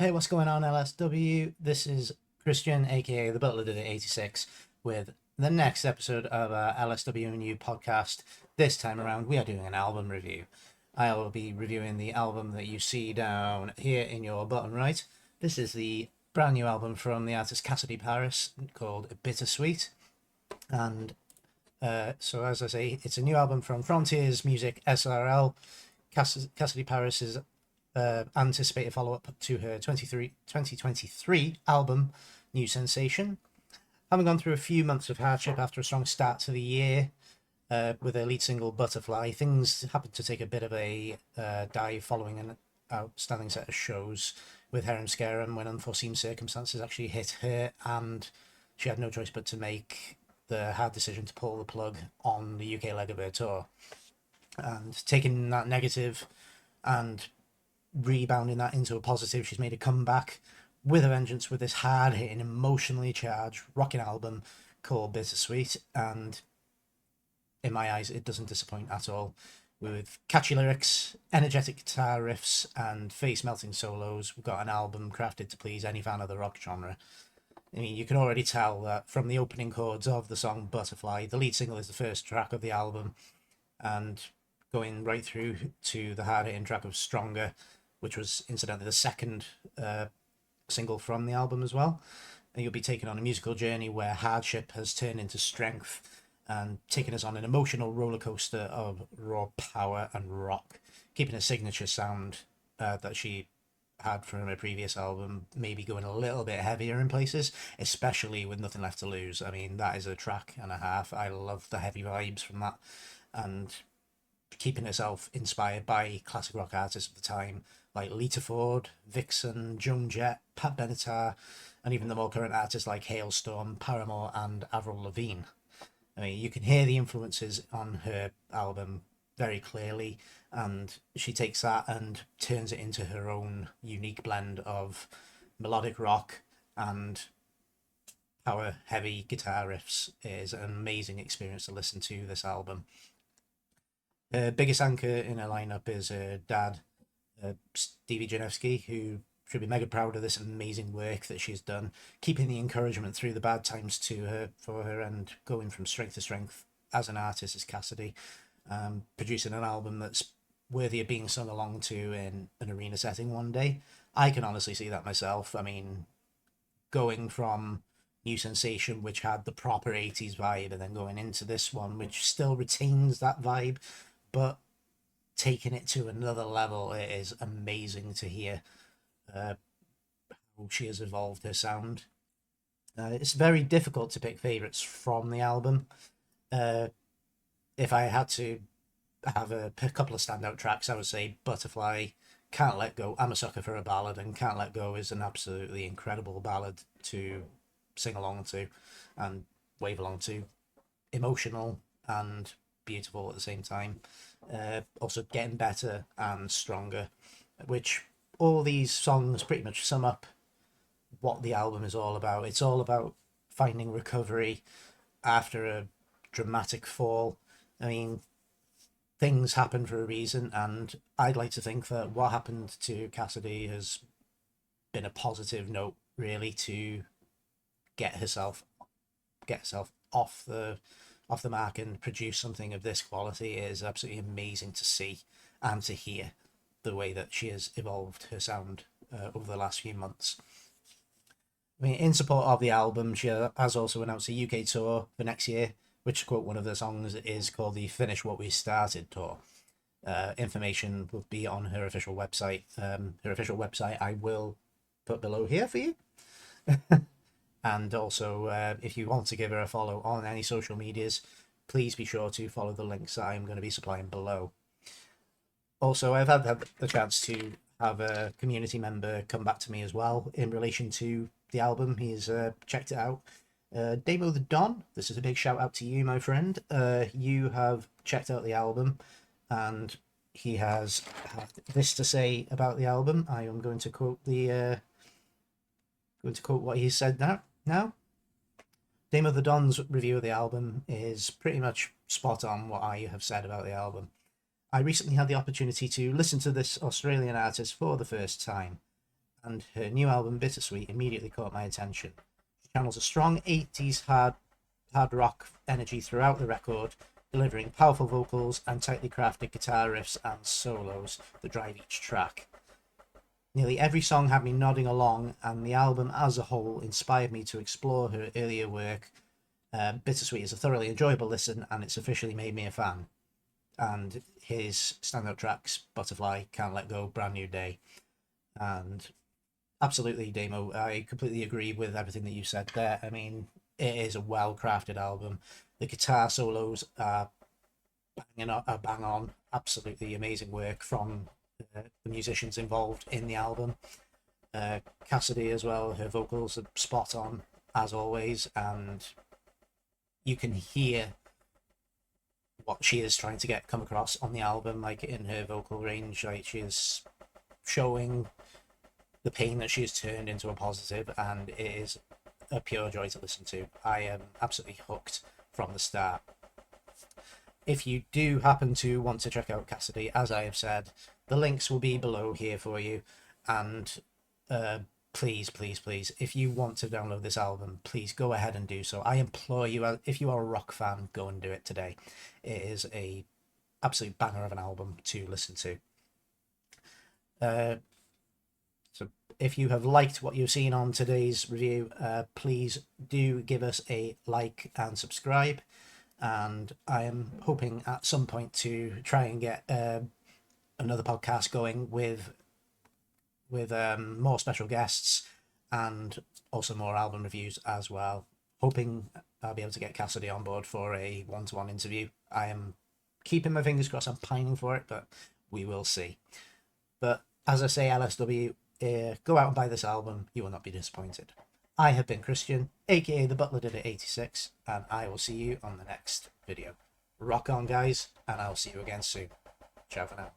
Hey, what's going on, LSW? This is Christian, aka the Butler Did It 86, with the next episode of our LSW New podcast. This time around, we are doing an album review. I'll be reviewing the album that you see down here in your bottom right. This is the brand new album from the artist Cassidy Paris called Bittersweet. And so, as I say, it's a new album from Frontiers Music SRL. Cassidy Paris is anticipated follow-up to her 2023 album, New Sensation. Having gone through a few months of hardship after a strong start to the year with her lead single Butterfly, things happened to take a bit of a dive following an outstanding set of shows with Her and Scarum when unforeseen circumstances actually hit her, and she had no choice but to make the hard decision to pull the plug on the UK leg of her tour. And taking that negative and rebounding that into a positive, she's made a comeback with a vengeance with this hard-hitting, emotionally charged rocking album called Bittersweet, and in my eyes it doesn't disappoint at all. With catchy lyrics, energetic guitar riffs, and face-melting solos, we've got an album crafted to please any fan of the rock genre. I mean, you can already tell that from the opening chords of the song Butterfly. The lead single is the first track of the album, and going right through to the hard-hitting track of Stronger, which was incidentally the second single from the album as well. And you'll be taken on a musical journey where hardship has turned into strength and taken us on an emotional roller coaster of raw power and rock, keeping a signature sound that she had from her previous album, maybe going a little bit heavier in places, especially with Nothing Left to Lose. I mean, that is a track and a half. I love the heavy vibes from that, and keeping herself inspired by classic rock artists of the time like Lita Ford, Vixen, Joan Jett, Pat Benatar, and even the more current artists like Hailstorm, Paramore, and Avril Lavigne. I mean, you can hear the influences on her album very clearly, and she takes that and turns it into her own unique blend of melodic rock and power heavy guitar riffs. It is an amazing experience to listen to this album. Her biggest anchor in her lineup is her dad, Stevie Janevsky, who should be mega proud of this amazing work that she's done, keeping the encouragement through the bad times to her for her, and going from strength to strength as an artist as Cassidy, producing an album that's worthy of being sung along to in an arena setting one day. I can honestly see that myself. I mean, going from New Sensation, which had the proper 80s vibe, and then going into this one, which still retains that vibe, but taking it to another level. It is amazing to hear how she has evolved her sound. It's very difficult to pick favourites from the album. Uh, if I had to have a couple of standout tracks, I would say Butterfly, Can't Let Go. I'm a sucker for a ballad, and Can't Let Go is an absolutely incredible ballad to sing along to and wave along to. Emotional and beautiful at the same time. Also getting better and stronger, which all these songs pretty much sum up what the album is all about. It's all about finding recovery after a dramatic fall. I mean, things happen for a reason, and I'd like to think that what happened to Cassidy has been a positive note, really, to get herself off the mark and produce something of this quality. It is absolutely amazing to see and to hear the way that she has evolved her sound over the last few months. I mean, in support of the album, she has also announced a UK tour for next year, which, to quote one of the songs, is called the Finish What We Started tour. Information will be on her official website. Her official website I will put below here for you. And also, if you want to give her a follow on any social medias, please be sure to follow the links that I'm going to be supplying below. Also, I've had the chance to have a community member come back to me as well in relation to the album. He's checked it out. Damo the Don, this is a big shout out to you, my friend. You have checked out the album, and he has had this to say about the album. I am going to quote what he said now. Dame of the Don's review of the album is pretty much spot on what I have said about the album. I recently had the opportunity to listen to this Australian artist for the first time, and her new album Bittersweet immediately caught my attention. She channels a strong 80s hard rock energy throughout the record, delivering powerful vocals and tightly crafted guitar riffs and solos that drive each track. Nearly every song had me nodding along, and the album as a whole inspired me to explore her earlier work. Bittersweet is a thoroughly enjoyable listen, and it's officially made me a fan. And his standout tracks, Butterfly, Can't Let Go, Brand New Day. And absolutely, Damo, I completely agree with everything that you said there. I mean, it is a well-crafted album. The guitar solos are bang on. Absolutely amazing work from the musicians involved in the album. Cassidy as well, her vocals are spot on as always, and you can hear what she is trying to come across on the album, like in her vocal range. Like, she is showing the pain that she has turned into a positive, and it is a pure joy to listen to. I am absolutely hooked from the start. If you do happen to want to check out Cassidy, as I have said, the links will be below here for you. And please, please, please, if you want to download this album, please go ahead and do so. I implore you, if you are a rock fan, go and do it today. It is a absolute banger of an album to listen to. So if you have liked what you've seen on today's review, please do give us a like and subscribe. And I am hoping at some point to try and get another podcast going with more special guests and also more album reviews as well. Hoping I'll be able to get Cassidy on board for a one-to-one interview. I am keeping my fingers crossed. I'm pining for it, but we will see. But as I say, LSW, go out and buy this album. You will not be disappointed. I have been Christian, aka The Butler Did It 86, and I will see you on the next video. Rock on, guys, and I'll see you again soon. Ciao for now.